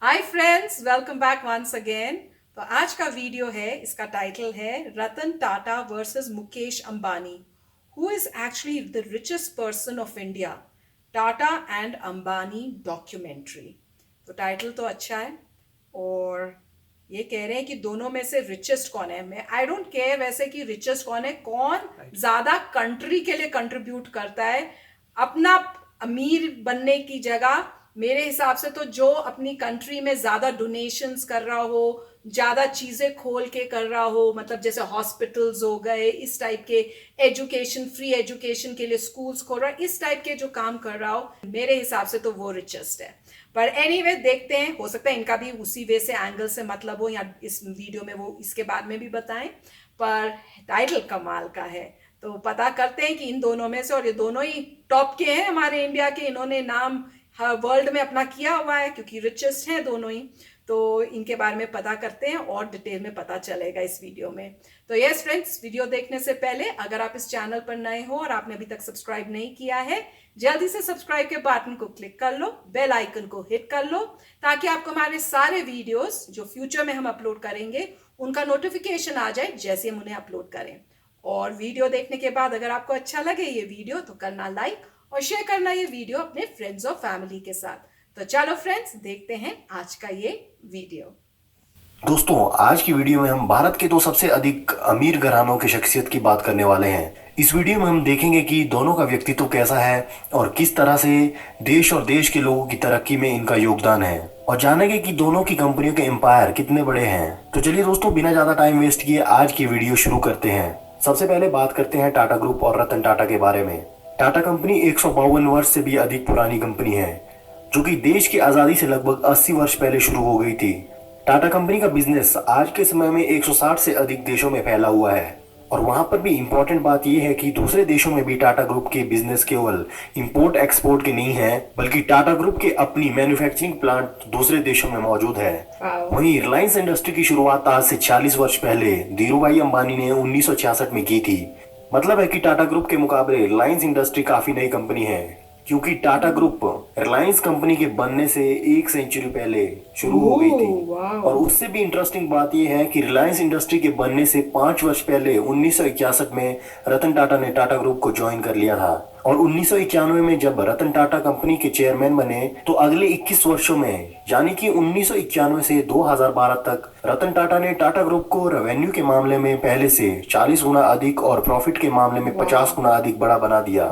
हाय friends, welcome back once again. तो आज का वीडियो है, इसका टाइटल है Ratan Tata versus Mukesh Ambani. Who is actually the richest person of India? Tata and Ambani documentary. तो टाइटल तो अच्छा है और ये कह रहे हैं कि दोनों में से रिचेस्ट कौन है। मैं आई डोंट केयर वैसे कि रिचेस्ट कौन है, कौन ज्यादा कंट्री के लिए कंट्रीब्यूट करता है अपना अमीर बनने की जगह। मेरे हिसाब से तो जो अपनी कंट्री में ज्यादा डोनेशंस कर रहा हो, ज्यादा चीजें खोल के कर रहा हो, मतलब जैसे हॉस्पिटल्स हो गए, इस टाइप के एजुकेशन, फ्री एजुकेशन के लिए स्कूल्स खोल रहा है, इस टाइप के जो काम कर रहा हो, मेरे हिसाब से तो वो रिचेस्ट है। पर एनीवे देखते हैं, हो सकता है इनका भी उसी वे से एंगल से मतलब हो, या इस वीडियो में वो इसके बाद में भी बताएं। पर टाइटल कमाल का है, तो पता करते हैं कि इन दोनों में से, और ये दोनों ही टॉप के हैं हमारे इंडिया के, इन्होंने नाम वर्ल्ड में अपना किया हुआ है क्योंकि रिचेस्ट हैं दोनों ही। तो इनके बारे में पता करते हैं और डिटेल में पता चलेगा इस वीडियो में। तो यस फ्रेंड्स, वीडियो देखने से पहले अगर आप इस चैनल पर नए हो और आपने अभी तक सब्सक्राइब नहीं किया है, जल्दी से सब्सक्राइब के बटन को क्लिक कर लो, बेल आइकन को हिट कर लो, ताकि आपको हमारे सारे वीडियोस जो फ्यूचर में हम अपलोड करेंगे उनका नोटिफिकेशन आ जाए जैसे हम उन्हें अपलोड करें। और वीडियो देखने के बाद अगर आपको अच्छा लगे ये वीडियो तो करना लाइक और शेयर करना ये वीडियो अपने फ्रेंड्स और फैमिली के साथ। तो चलो फ्रेंड्स, देखते हैं आज का ये वीडियो। दोस्तों, आज की वीडियो में हम भारत के दो सबसे अधिक अमीर घरानों की शख्सियत की बात करने वाले हैं। इस वीडियो में हम देखेंगे कि दोनों का व्यक्तित्व कैसा है और किस तरह से देश और देश के लोगों की तरक्की में इनका योगदान है, और जानेंगे कि दोनों की कंपनियों के एम्पायर कितने बड़े हैं। तो चलिए दोस्तों, बिना ज्यादा टाइम वेस्ट किए आज की वीडियो शुरू करते हैं। सबसे पहले बात करते हैं टाटा ग्रुप और रतन टाटा के बारे में। टाटा कंपनी 152 वर्ष से भी अधिक पुरानी कंपनी है, जो कि देश की आजादी से लगभग 80 वर्ष पहले शुरू हो गई थी। टाटा कंपनी का बिजनेस आज के समय में 160 से अधिक देशों में फैला हुआ है, और वहां पर भी इम्पोर्टेंट बात यह है कि दूसरे देशों में भी टाटा ग्रुप के बिजनेस केवल इंपोर्ट एक्सपोर्ट के नहीं है, बल्कि टाटा ग्रुप के अपनी मैन्युफैक्चरिंग प्लांट दूसरे देशों में मौजूद है। वहीं रिलायंस इंडस्ट्री की शुरुआत आज से 40 वर्ष पहले धीरूभाई अंबानी ने 1966 में की थी। मतलब है कि टाटा ग्रुप के मुकाबले रिलायंस इंडस्ट्री काफी नई कंपनी है, क्योंकि टाटा ग्रुप रिलायंस कंपनी के बनने से 1 सेंचुरी पहले शुरू हो गई थी। और उससे भी इंटरेस्टिंग बात यह है कि रिलायंस इंडस्ट्री के बनने से 5 वर्ष पहले 1961 में रतन टाटा ने टाटा ग्रुप को ज्वाइन कर लिया था, और 1991 में जब रतन टाटा कंपनी के चेयरमैन बने तो अगले 21 वर्षों में, यानी कि 1991 से 2012 तक, रतन टाटा ने टाटा ग्रुप को रेवेन्यू के मामले में पहले से 40 गुना अधिक और प्रॉफिट के मामले में 50 गुना अधिक बड़ा बना दिया।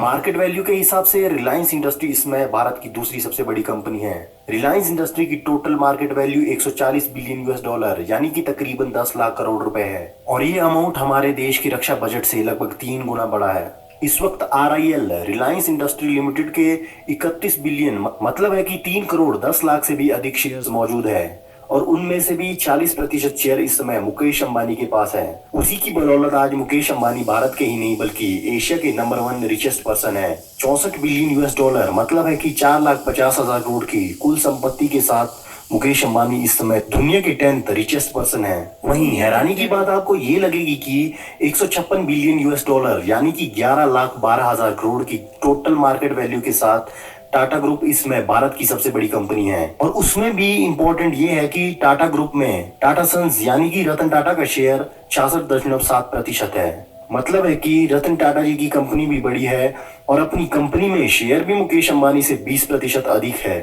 मार्केट वैल्यू के हिसाब से रिलायंस इंडस्ट्री इसमें भारत की दूसरी सबसे बड़ी कंपनी है। रिलायंस इंडस्ट्री की total market value 140 billion US dollar, यानी कि तकरीबन 10 लाख करोड़ रुपए है, और ये अमाउंट हमारे देश की रक्षा बजट से लगभग 3 गुना बड़ा है। इस वक्त RIL रिलायंस इंडस्ट्री लिमिटेड के 31 बिलियन, मतलब है कि 3 करोड़ 10 लाख से भी अधिक शेयर्स मौजूद है, और उनमें से भी 40% शेयर इस समय मुकेश अंबानी के पास है। उसी की बदौलत आज मुकेश अंबानी भारत के ही नहीं बल्कि एशिया के नंबर 1 रिचेस्ट पर्सन है। 64 बिलियन यूएस डॉलर, मतलब है कि 4,50,000 करोड़ की कुल संपत्ति के साथ मुकेश अंबानी इस समय दुनिया के 10th रिचेस्ट पर्सन है। वहीं हैरानी की बात आपको ये लगेगी कि 156 बिलियन यूएस डॉलर, यानी कि 11,12,000 करोड़ की टोटल मार्केट वैल्यू के साथ टाटा ग्रुप इसमें भारत की सबसे बड़ी कंपनी है। और उसमें भी इम्पोर्टेंट ये है कि टाटा ग्रुप में टाटा सन्स यानी कि रतन टाटा का शेयर 66.7% है। मतलब है कि रतन टाटा जी की कंपनी भी बड़ी है, और अपनी कंपनी में शेयर भी मुकेश अंबानी से 20% अधिक है।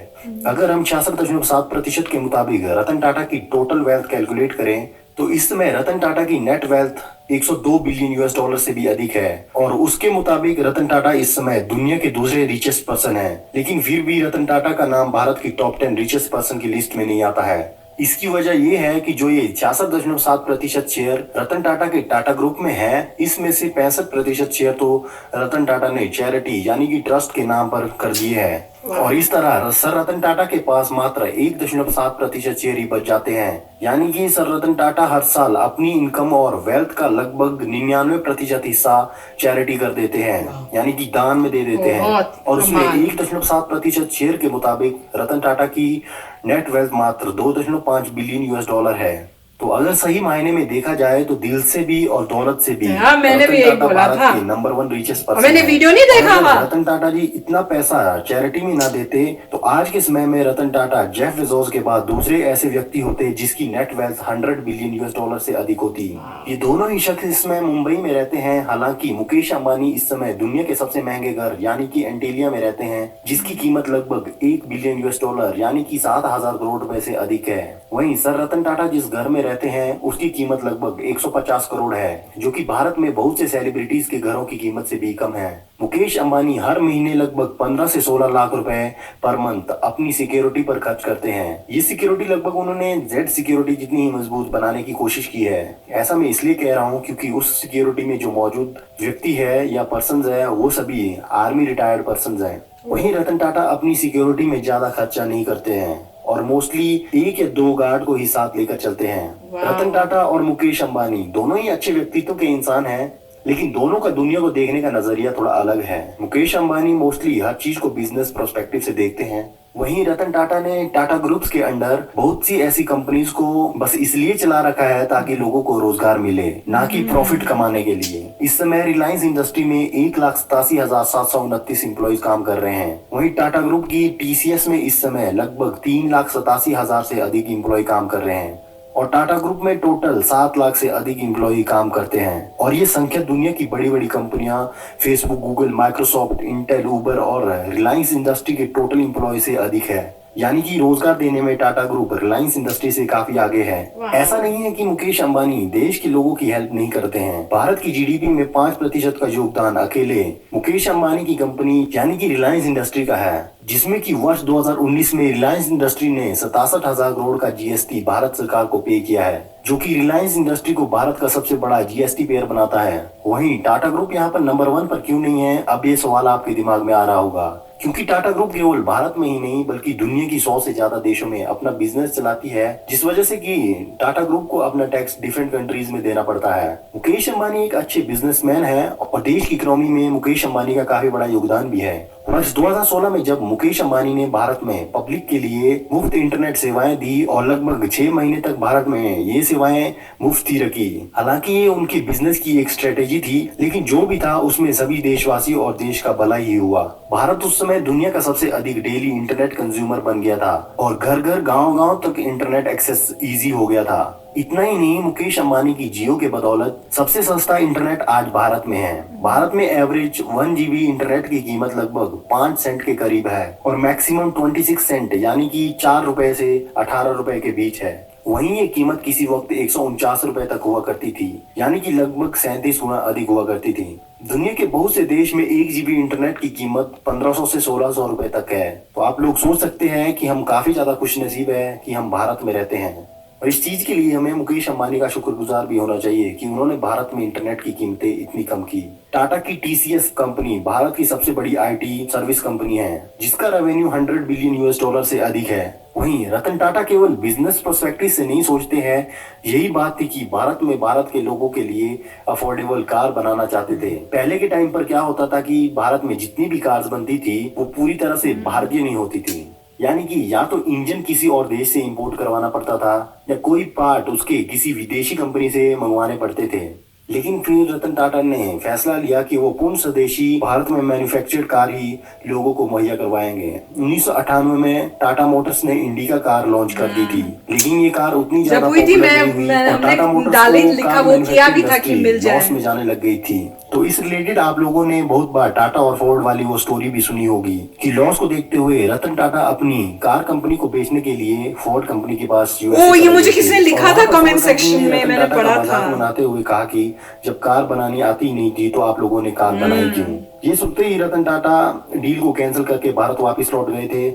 अगर हम 66.7% के मुताबिक रतन टाटा की टोटल वेल्थ कैलकुलेट करें तो इस समय रतन टाटा की net wealth 102 billion US dollar से भी अधिक है, और उसके मुताबिक रतन टाटा इस समय दुनिया के दूसरे रिचेस्ट पर्सन है। लेकिन फिर भी रतन टाटा का नाम भारत की टॉप 10 रिचेस्ट पर्सन की लिस्ट में नहीं आता है। इसकी वजह यह है कि जो ये 66.7% शेयर रतन टाटा के टाटा ग्रुप में है, इसमें से 65% शेयर तो रतन टाटा ने चैरिटी यानी कि ट्रस्ट के नाम पर कर दिए हैं, और इस तरह सर रतन टाटा के पास मात्र 1.7% शेयर ही बच जाते हैं। यानी कि सर रतन टाटा हर साल अपनी इनकम और वेल्थ का लगभग 99% हिस्सा चैरिटी कर देते हैं, यानी कि दान में दे देते हैं। और उसमें 1.7% शेयर के मुताबिक रतन टाटा की नेट वेल्थ मात्र 2.5 बिलियन यूएस डॉलर है। तो अगर सही मायने में देखा जाए तो दिल से भी और दौलत से भी हाँ, मैंने भी यही बोला था। नंबर 1 रिचेस्ट पर्सन मैंने वीडियो नहीं देखा था। रतन टाटा जी इतना पैसा चैरिटी में ना देते तो आज के समय में रतन टाटा, जेफ बेजोस के बाद दूसरे ऐसे व्यक्ति होते जिसकी net wealth 100 billion US dollar से अधिक होती। ये दोनों ही शख्स इस समय मुंबई में रहते हैं। हालांकि मुकेश अंबानी इस समय दुनिया के सबसे महंगे घर यानी कि एंटीलिया में रहते हैं, जिसकी कीमत लगभग 1 बिलियन यूएस डॉलर यानी कि 7,000 करोड़ रुपए से अधिक है। वहीं सर रतन टाटा जिस घर में रहते हैं उसकी कीमत लगभग 150 करोड़ है, जो कि भारत में बहुत से सेलिब्रिटीज के घरों की कीमत से भी कम है। मुकेश अंबानी हर महीने लगभग 15 से 16 लाख रुपए पर मंथ अपनी सिक्योरिटी पर खर्च करते हैं। ये सिक्योरिटी लगभग उन्होंने जेड सिक्योरिटी जितनी ही मजबूत बनाने की कोशिश की है। ऐसा मैं इसलिए कह रहा हूँ क्योंकि उस सिक्योरिटी में जो मौजूद व्यक्ति है या पर्सन है वो सभी आर्मी रिटायर्ड पर्सन है। वहीं रतन टाटा अपनी सिक्योरिटी में ज्यादा खर्चा नहीं करते हैं और मोस्टली 1 या 2 गार्ड को ही साथ लेकर चलते हैं। रतन टाटा और मुकेश अंबानी दोनों ही अच्छे व्यक्तित्व के इंसान हैं, लेकिन दोनों का दुनिया को देखने का नजरिया थोड़ा अलग है। मुकेश अंबानी मोस्टली हर चीज को बिजनेस पर्सपेक्टिव से देखते हैं, वहीं रतन टाटा ने टाटा ग्रुप्स के अंडर बहुत सी ऐसी कंपनीज को बस इसलिए चला रखा है ताकि लोगों को रोजगार मिले, ना कि प्रॉफिट कमाने के लिए। इस समय रिलायंस इंडस्ट्री में 1,87,729 एम्प्लॉइज काम कर रहे हैं। वहीं टाटा ग्रुप की टीसीएस में इस समय लगभग 3,87,000 से अधिक एम्प्लॉय काम कर रहे हैं और टाटा ग्रुप में टोटल 7 लाख से अधिक एम्प्लॉय काम करते हैं। और ये संख्या दुनिया की बड़ी बड़ी कंपनियां फेसबुक, गूगल, माइक्रोसॉफ्ट, इंटेल, उबर और रिलायंस इंडस्ट्री के टोटल एम्प्लॉय से अधिक है। यानी कि रोजगार देने में टाटा ग्रुप रिलायंस इंडस्ट्री से काफी आगे है। ऐसा नहीं है कि मुकेश अंबानी देश के लोगों की हेल्प नहीं करते हैं। भारत की जीडीपी में 5% का योगदान अकेले मुकेश अंबानी की कंपनी यानी कि रिलायंस इंडस्ट्री का है, जिसमें कि वर्ष 2019 में रिलायंस इंडस्ट्री ने 67,000 करोड़ का जीएसटी भारत सरकार को पे किया है, जो कि रिलायंस इंडस्ट्री को भारत का सबसे बड़ा जीएसटी पेयर बनाता है। वहीं टाटा ग्रुप यहाँ पर नंबर 1 पर क्यों नहीं है, अब ये सवाल आपके दिमाग में आ रहा होगा। क्योंकि टाटा ग्रुप केवल भारत में ही नहीं बल्कि दुनिया की 100 से ज्यादा देशों में अपना बिजनेस चलाती है, जिस वजह से कि टाटा ग्रुप को अपना टैक्स डिफरेंट कंट्रीज में देना पड़ता है। मुकेश अंबानी एक अच्छे बिजनेसमैन है और देश की इकोनॉमी में मुकेश अंबानी का काफी बड़ा योगदान भी है। वर्ष 2016 में जब मुकेश अंबानी ने भारत में पब्लिक के लिए मुफ्त इंटरनेट सेवाएं दी और लगभग 6 महीने तक भारत में ये सेवाएं मुफ्त ही रखी। हालांकि ये उनकी बिजनेस की एक स्ट्रेटेजी थी, लेकिन जो भी था उसमें सभी देशवासी और देश का भला ही हुआ। भारत उस समय दुनिया का सबसे अधिक डेली इंटरनेट कंज्यूमर बन गया था और घर घर गाँव तक इंटरनेट एक्सेस ईजी हो गया था। इतना ही नहीं, मुकेश अंबानी की जियो के बदौलत सबसे सस्ता इंटरनेट आज भारत में है। भारत में एवरेज 1 GB इंटरनेट की कीमत लगभग 5 सेंट के करीब है और मैक्सिमम 26 सेंट यानी कि 4 रुपए से 18 रुपए के बीच है। वहीं ये कीमत किसी वक्त 149 रुपए तक हुआ करती थी, यानी कि लगभग 37 गुना अधिक हुआ करती थी। दुनिया के बहुत से देश में 1 GB इंटरनेट की कीमत 1500 से 1600 रुपए तक है। तो आप लोग सोच सकते हैं कि हम काफी ज्यादा खुशनसीब है कि हम भारत में रहते हैं। और इस चीज के लिए हमें मुकेश अंबानी का शुक्रगुजार भी होना चाहिए कि उन्होंने भारत में इंटरनेट की कीमतें इतनी कम की। टाटा की टीसीएस कंपनी भारत की सबसे बड़ी आईटी सर्विस कंपनी है, जिसका रेवेन्यू 100 बिलियन यूएस डॉलर से अधिक है। वहीं रतन टाटा केवल बिजनेस पर्सपेक्टिव से नहीं सोचते हैं। यही बात थी कि भारत के लोगों के लिए अफोर्डेबल कार बनाना चाहते थे। पहले के टाइम पर क्या होता था कि भारत में जितनी भी कार्स बनती थी वो पूरी तरह से भारतीय नहीं होती थी, यानी कि या तो इंजन किसी और देश से इंपोर्ट करवाना पड़ता था या कोई पार्ट उसके किसी विदेशी कंपनी से मंगवाने पड़ते थे। लेकिन फिर रतन टाटा ने फैसला लिया कि वो पूर्ण स्वदेशी भारत में मैन्युफैक्चर्ड कार ही लोगों को मुहैया करवाएंगे। 1998 में टाटा मोटर्स ने इंडिका कार लॉन्च कर दी थी, लेकिन ये कार उतनी ज्यादा पॉपुलर नहीं हुई और टाटा मोटर्स को कार मैन्युफैक्चरिंग लॉस में जाने लग गई थी। तो इस रिलेटेड आप लोगों ने बहुत बार टाटा और फोर्ड वाली वो स्टोरी भी सुनी होगी कि लॉस को देखते हुए रतन टाटा अपनी कार कंपनी को बेचने के लिए फोर्ड कंपनी के पास ये मुझे किसी ने लिखा था कमेंट सेक्शन में, मैंने पढ़ा था। मनाते हुए कहा कि जब कार बनानी आती नहीं थी तो आप लोगों ने कार बनाई क्यों। ये सुनते ही रतन टाटा डील को कैंसिल करके भारत वापस लौट गए थे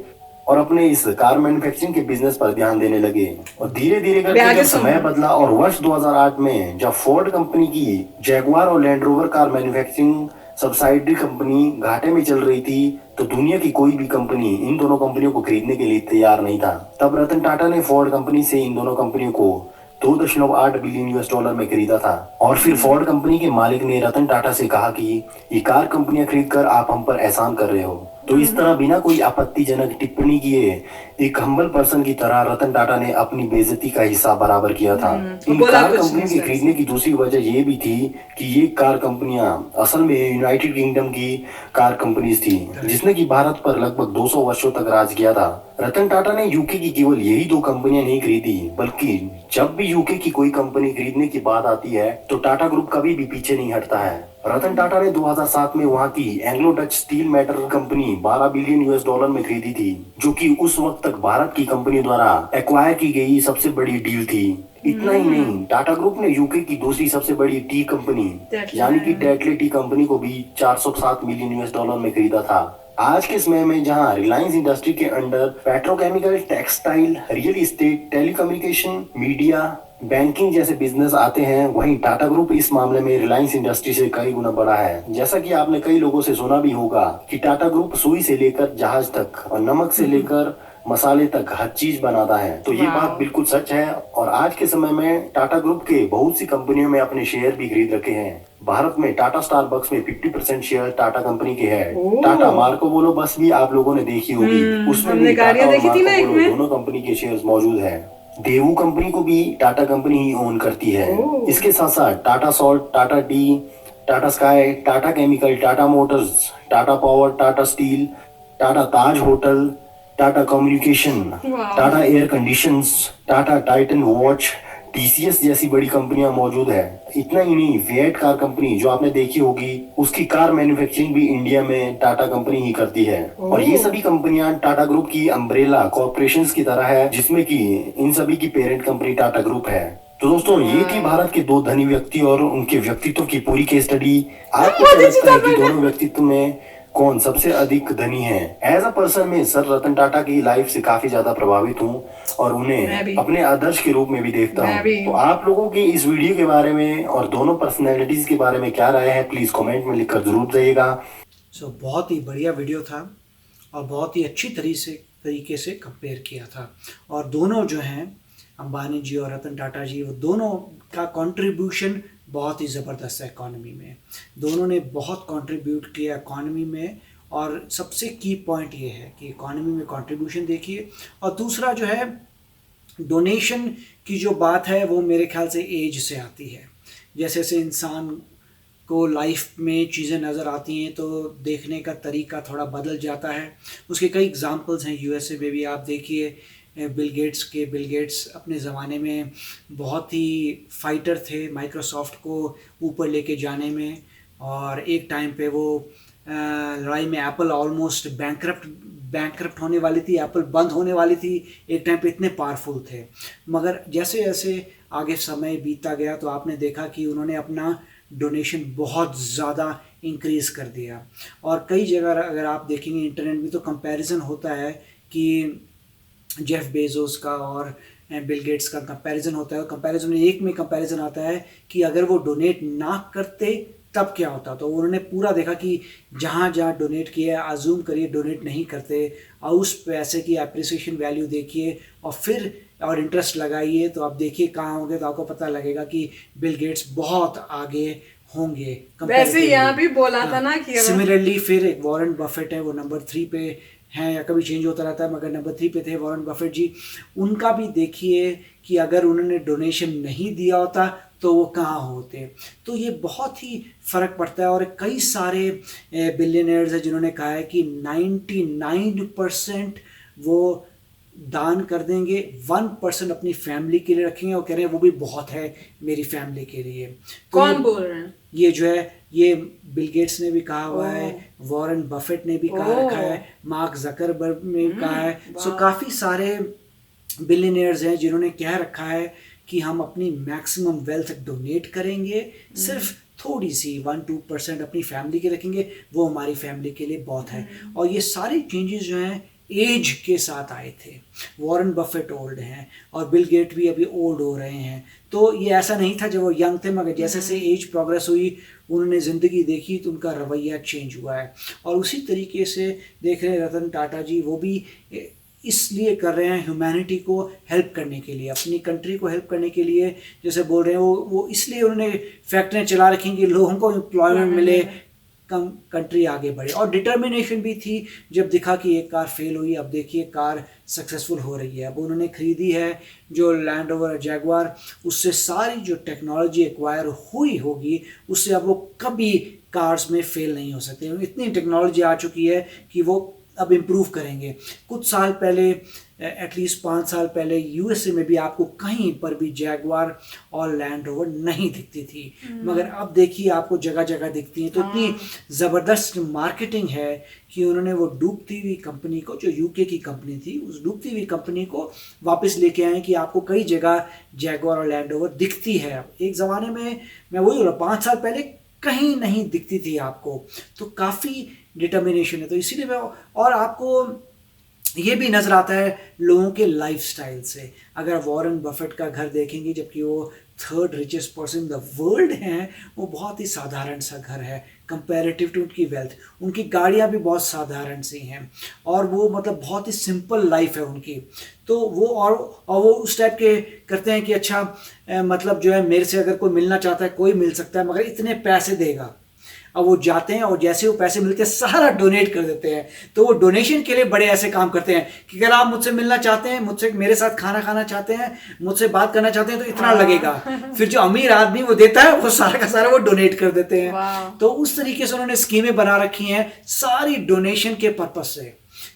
और अपने इस कार मैन्युफैक्चरिंग के बिजनेस पर ध्यान देने लगे। और धीरे धीरे करके जब समय बदला और वर्ष 2008 में जब फोर्ड कंपनी की जैगुआर और land rover car manufacturing subsidiary company घाटे में चल रही थी, तो दुनिया की कोई भी कंपनी इन दोनों कंपनियों को खरीदने के लिए तैयार नहीं था। तब रतन टाटा ने फोर्ड कंपनी से इन दोनों कंपनियों को 2.8 बिलियन यूएस डॉलर में खरीदा था। और फिर फोर्ड कंपनी के मालिक ने रतन टाटा से कहा कि ये कार कंपनियां खरीद कर आप हम पर एहसान कर रहे हो तो इस तरह बिना कोई आपत्तिजनक टिप्पणी किए एक हम्बल पर्सन की तरह रतन टाटा ने अपनी बेइज्जती का हिसाब बराबर किया था। इन बोला कार कुछ कंपनियों के नहीं खरीदने की दूसरी वजह ये भी थी कि ये कार कंपनियां असल में यूनाइटेड किंगडम की कार कंपनीज थी, जिसने कि भारत पर लगभग 200 वर्षों तक राज किया था। रतन टाटा ने यूके की केवल यही दो कंपनियां नहीं खरीदी, बल्कि जब भी यूके की कोई कंपनी खरीदने की बात आती है तो टाटा ग्रुप कभी भी पीछे नहीं हटता है। रतन टाटा ने 2007 में वहां की Anglo Dutch steel metal company 12 billion US dollar में खरीदी थी, जो कि उस वक्त तक भारत की कंपनी द्वारा एक्वायर की गई सबसे बड़ी डील थी। इतना ही नहीं, टाटा ग्रुप ने यूके की दूसरी सबसे बड़ी टी कंपनी यानी कि टेटले टी कंपनी को भी 407 मिलियन यूएस डॉलर में खरीदा था। आज के समय में जहां रिलायंस इंडस्ट्री के under petrochemical, textile, real estate, telecommunication, media, banking जैसे बिजनेस आते हैं, वहीं टाटा ग्रुप इस मामले में रिलायंस इंडस्ट्री से कई गुना बड़ा है। जैसा कि आपने कई लोगों से सुना भी होगा कि टाटा ग्रुप सुई से लेकर जहाज तक और नमक से लेकर मसाले तक हर चीज बनाता है। तो ये बात बिल्कुल सच है और आज के समय में टाटा ग्रुप के बहुत सी कंपनियों में अपने शेयर भी खरीद रखे हैं। भारत में टाटा स्टारबक्स में 50% शेयर टाटा कंपनी के हैं। टाटा मार्को बोलो बस भी आप लोगों ने देखी होगी, उसमें भी टाटा और मार्को बोलो दोनों कंपनी के शेयर्स मौजूद है। देवू कंपनी को भी टाटा कंपनी ही ओन करती है। इसके साथ साथ Tata salt, Tata tea, Tata sky, Tata chemical, Tata motors, Tata power, Tata steel, Tata Taj hotel, Tata communication, Tata air conditions, Tata Titan watch, TCS जैसी बड़ी कंपनियां मौजूद है। इतना ही नहीं, फिएट कार कंपनी जो आपने देखी होगी, उसकी कार मैन्युफैक्चरिंग भी इंडिया में टाटा कंपनी ही करती है। और ये सभी कंपनियां टाटा ग्रुप की अम्ब्रेला कॉर्पोरेशंस की तरह है, जिसमें कि इन सभी की पेरेंट कंपनी टाटा ग्रुप है। तो दोस्तों, ये थी भारत के दो धनी व्यक्ति और उनके व्यक्तित्व की पूरी केस स्टडी। आपको क्या लगता है कि दोनों व्यक्तित्व में कौन सबसे अधिक धनी है? एज अ पर्सन में सर रतन टाटा की लाइफ से काफी ज्यादा प्रभावित हूँ और उन्हें अपने आदर्श के रूप में भी देखता हूँ। तो आप लोगों की इस वीडियो के बारे में और दोनों पर्सनैलिटीज के बारे में क्या राय है, प्लीज कमेंट में लिखकर जरूर जाइएगा। बहुत ही बढ़िया वीडियो था और बहुत ही अच्छी तरीके से कंपेयर किया था। और दोनों जो हैं, अंबानी जी और रतन टाटा जी, वो दोनों का कंट्रीब्यूशन बहुत ही ज़बरदस्त है इकॉनमी में। दोनों ने बहुत कंट्रीब्यूट किया इकॉनमी में और सबसे की पॉइंट ये है कि इकॉनमी में कंट्रीब्यूशन देखिए। और दूसरा जो है डोनेशन की जो बात है, वो मेरे ख्याल से एज से आती है। जैसे जैसे इंसान को लाइफ में चीज़ें नज़र आती हैं तो देखने का तरीका थोड़ा बदल जाता है। उसके कई एग्जांपल्स हैं यूएसए में भी। आप देखिए बिल गेट्स अपने ज़माने में बहुत ही फाइटर थे माइक्रोसॉफ्ट को ऊपर लेके जाने में, और एक टाइम पे वो लड़ाई में एप्पल ऑलमोस्ट बैंकरप्ट होने वाली थी, एप्पल बंद होने वाली थी। एक टाइम पे इतने पावरफुल थे, मगर जैसे जैसे आगे समय बीतता गया तो आपने देखा कि उन्होंने अपना डोनेशन बहुत ज़्यादा इंक्रीज़ कर दिया। और कई जगह अगर आप देखेंगे इंटरनेट में तो कंपैरिजन होता है कि जेफ बेजोस का और बिल गेट्स का कंपैरिजन होता है। कंपैरिजन में एक में कंपैरिजन आता है कि अगर वो डोनेट ना करते तब क्या होता। तो उन्होंने पूरा देखा कि जहाँ जहाँ डोनेट किया, अज्यूम करिए डोनेट नहीं करते, और उस पैसे की एप्रिसिएशन वैल्यू देखिए और फिर और इंटरेस्ट लगाइए, तो आप देखिए कहाँ होंगे, तो आपको पता लगेगा कि बिल गेट्स बहुत आगे होंगे। वैसे यहाँ भी बोला था ना कि सिमिलरली फिर एक वॉरेन बफेट है, वो नंबर 3 पे हैं, या कभी चेंज होता रहता है, मगर नंबर 3 पे थे वॉरेन बफेट जी। उनका भी देखिए कि अगर उन्होंने डोनेशन नहीं दिया होता तो वो कहाँ होते। तो ये बहुत ही फ़र्क पड़ता है। और कई सारे बिलियनर्स हैं जिन्होंने कहा है कि 99% वो दान कर देंगे, 1% अपनी फैमिली के लिए रखेंगे, और कह रहे हैं वो भी बहुत है मेरी फैमिली के लिए। तो कौन बोल रहे हैं? ये जो है, ये बिल गेट्स ने भी कहा हुआ है, वॉरेन बफेट ने भी कहा रखा है, मार्क जकरबर्ग ने भी कहा है। सो काफ़ी सारे बिलियनियर्स हैं जिन्होंने कह रखा है कि हम अपनी मैक्सिमम वेल्थ डोनेट करेंगे, सिर्फ थोड़ी सी 1-2% अपनी फैमिली के रखेंगे, वो हमारी फैमिली के लिए बहुत है। और ये सारी चेंजेस जो हैं एज के साथ आए थे। वॉरेन बफेट ओल्ड हैं और बिल गेट भी अभी ओल्ड हो रहे हैं। तो ये ऐसा नहीं था जब वो यंग थे, मगर जैसे जैसे एज प्रोग्रेस हुई, उन्होंने ज़िंदगी देखी, तो उनका रवैया चेंज हुआ है। और उसी तरीके से देख रहे हैं रतन टाटा जी, वो भी इसलिए कर रहे हैं ह्यूमैनिटी को हेल्प करने के लिए, अपनी कंट्री को हेल्प करने के लिए। जैसे बोल रहे हैं वो इसलिए उन्होंने फैक्ट्रियाँ चला रखी कि लोगों को एम्प्लॉयमेंट मिले, कंट्री आगे बढ़े। और डिटर्मिनेशन भी थी, जब दिखा कि एक कार फेल हुई, अब देखिए कार सक्सेसफुल हो रही है। अब उन्होंने खरीदी है जो लैंड रोवर जैगुआर, उससे सारी जो टेक्नोलॉजी एक्वायर हुई होगी उससे अब वो कभी कार्स में फेल नहीं हो सकते। इतनी टेक्नोलॉजी आ चुकी है कि वो अब इम्प्रूव करेंगे। कुछ साल पहले, एटलीस्ट 5 साल पहले, यूएसए में भी आपको कहीं पर भी जैगुआर और लैंड रोवर नहीं दिखती थी, मगर अब देखिए आपको जगह जगह दिखती हैं। तो इतनी ज़बरदस्त मार्केटिंग है कि उन्होंने वो डूबती हुई कंपनी को, जो यूके की कंपनी थी, उस डूबती हुई कंपनी को वापस लेके आए कि आपको कई जगह जैगुआर और लैंड रोवर दिखती है। एक ज़माने में, मैं वही बोल रहा, 5 साल पहले कहीं नहीं दिखती थी आपको। तो काफ़ी डिटर्मिनेशन है। तो इसीलिए मैं, और आपको ये भी नज़र आता है लोगों के लाइफस्टाइल से। अगर वॉरेन बफेट का घर देखेंगे, जबकि वो 3rd richest person in the world हैं, वो बहुत ही साधारण सा घर है कंपैरेटिव टू उनकी वेल्थ। उनकी गाड़ियाँ भी बहुत साधारण सी हैं और वो मतलब बहुत ही सिंपल लाइफ है उनकी। तो वो और वो उस टाइप के करते हैं कि अच्छा मतलब जो है, मेरे से अगर कोई मिलना चाहता है कोई मिल सकता है, मगर इतने पैसे देगा। अब वो जाते हैं और जैसे वो पैसे मिलते हैं सारा डोनेट कर देते हैं। तो वो डोनेशन के लिए बड़े ऐसे काम करते हैं कि अगर आप मुझसे मिलना चाहते हैं, मुझसे मेरे साथ खाना खाना चाहते हैं, मुझसे बात करना चाहते हैं, तो इतना लगेगा। फिर जो अमीर आदमी वो देता है, वो सारा का सारा वो डोनेट कर देते हैं। तो उस तरीके से उन्होंने स्कीमें बना रखी हैं सारी डोनेशन के पर्पज से।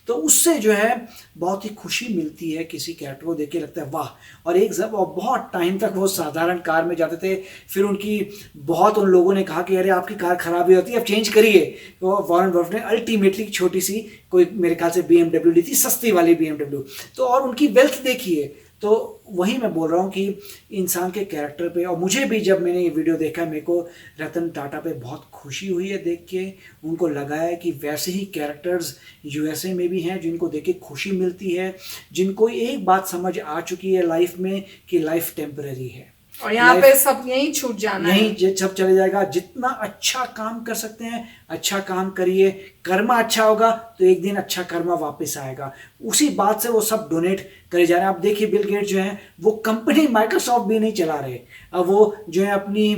तो उससे जो है बहुत ही खुशी मिलती है, किसी कैरेक्टर को देख के लगता है वाह। और एक जब और बहुत टाइम तक वो साधारण कार में जाते थे, फिर उनकी बहुत उन लोगों ने कहा कि अरे आपकी कार खराब ही होती है, अब चेंज करिए। तो वॉरेन बफेट ने अल्टीमेटली छोटी सी कोई, मेरे ख्याल से BMW ली थी, सस्ती वाली BMW। तो और उनकी वेल्थ देखिए। तो वही मैं बोल रहा हूँ कि इंसान के कैरेक्टर पे, और मुझे भी जब मैंने ये वीडियो देखा, मेरे को रतन टाटा पे बहुत खुशी हुई है देख के। उनको लगा है कि वैसे ही कैरेक्टर्स यूएसए में भी हैं जिनको देख के खुशी मिलती है, जिनको एक बात समझ आ चुकी है लाइफ में कि लाइफ टेम्पररी है और यहाँ पे सब यहीं छूट जाना है, यहीं सब चले जाएगा। जितना अच्छा काम कर सकते हैं अच्छा काम करिए, कर्मा अच्छा होगा तो एक दिन अच्छा कर्मा वापस आएगा। उसी बात से वो सब डोनेट करे जा रहे हैं। आप देखिए बिल गेट्स जो हैं वो कंपनी माइक्रोसॉफ्ट भी नहीं चला रहे, अब वो जो है अपनी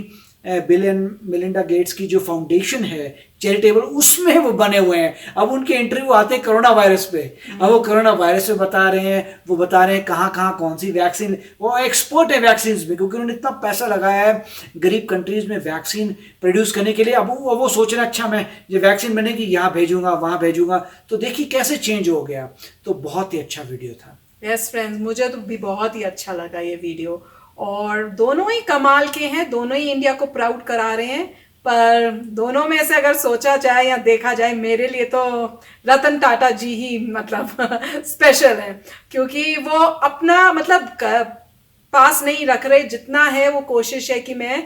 बिल एंड मेलिंडा गेट्स की जो फाउंडेशन है चैरिटेबल, उसमें वो बने हुए हैं। अब उनके इंटरव्यू आते हैं कोरोना वायरस पे, अब वो कोरोना वायरस पे बता रहे हैं, वो बता रहे हैं कहाँ कहाँ कौन सी वैक्सीन, वो एक्सपर्ट है वैक्सीन में, क्योंकि उन्होंने इतना पैसा लगाया है गरीब कंट्रीज में वैक्सीन प्रोड्यूस करने के लिए। अब वो सोच रहे हैं अच्छा मैं ये वैक्सीन बनेगी यहाँ भेजूंगा वहाँ भेजूंगा। तो देखिए कैसे चेंज हो गया। तो बहुत ही अच्छा वीडियो था। यस फ्रेंड्स, मुझे तो भी बहुत ही अच्छा लगा ये वीडियो, और दोनों ही कमाल के हैं, दोनों ही इंडिया को प्राउड करा रहे हैं। पर दोनों में से अगर सोचा जाए या देखा जाए, मेरे लिए तो रतन टाटा जी ही मतलब स्पेशल है, क्योंकि वो अपना मतलब पास नहीं रख रहे, जितना है वो कोशिश है कि मैं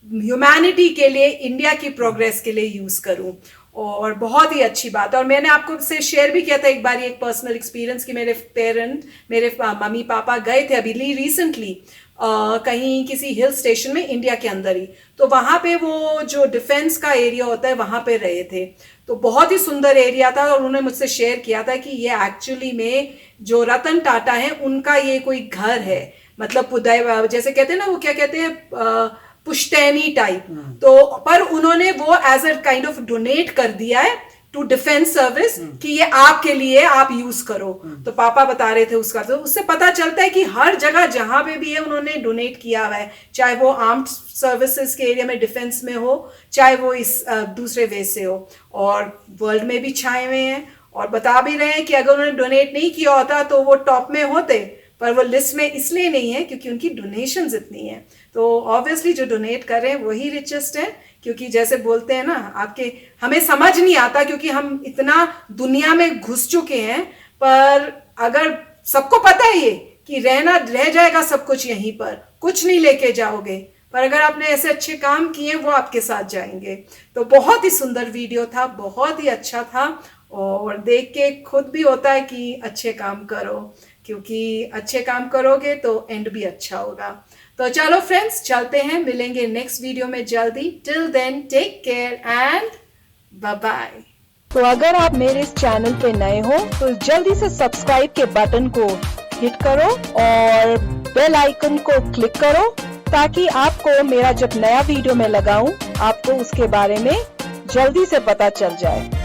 ह्यूमैनिटी के लिए, इंडिया की प्रोग्रेस के लिए यूज करूं। और बहुत ही अच्छी बात है। और मैंने आपको से शेयर भी किया था एक बार एक पर्सनल एक्सपीरियंस कि मेरे मम्मी पापा गए थे अभी रिसेंटली कहीं किसी हिल स्टेशन में इंडिया के अंदर ही, तो वहाँ पे वो जो डिफेंस का एरिया होता है वहाँ पे रहे थे। तो बहुत ही सुंदर एरिया था और उन्होंने मुझसे शेयर किया था कि ये एक्चुअली में जो रतन टाटा है उनका ये कोई घर है, मतलब पुदाई जैसे कहते हैं ना, वो क्या कहते हैं, पुश्तैनी टाइप। तो पर उन्होंने वो as a kind of donate कर दिया है टू डिफेंस सर्विस कि ये आपके लिए, आप यूज करो। तो पापा बता रहे थे उसका, तो उससे पता चलता है कि हर जगह जहां पे भी है उन्होंने डोनेट किया हुआ है, चाहे वो आर्म्ड सर्विसेज के एरिया में डिफेंस में हो, चाहे वो इस दूसरे वे से हो, और वर्ल्ड में भी छाए हुए हैं। और बता भी रहे हैं कि अगर उन्होंने डोनेट नहीं किया होता तो वो टॉप में होते, पर वो लिस्ट में इसलिए नहीं है क्योंकि उनकी डोनेशंस इतनी है। तो ऑब्वियसली जो डोनेट कर रहे हैं वही रिचेस्ट है, क्योंकि जैसे बोलते हैं ना, आपके हमें समझ नहीं आता क्योंकि हम इतना दुनिया में घुस चुके हैं। पर अगर सबको पता है ये कि रह जाएगा सब कुछ यहीं पर, कुछ नहीं लेके जाओगे, पर अगर आपने ऐसे अच्छे काम किए वो आपके साथ जाएंगे। तो बहुत ही सुंदर वीडियो था, बहुत ही अच्छा था, और देख के खुद भी होता है कि अच्छे काम करो, क्योंकि अच्छे काम करोगे तो एंड भी अच्छा होगा। तो चलो फ्रेंड्स, चलते हैं, मिलेंगे नेक्स्ट वीडियो में जल्दी। Till then take care and bye bye. तो अगर आप मेरे इस चैनल पे नए हो तो जल्दी से सब्सक्राइब के बटन को हिट करो और बेल आइकन को क्लिक करो, ताकि आपको मेरा जब नया वीडियो मैं लगाऊं आपको उसके बारे में जल्दी से पता चल जाए।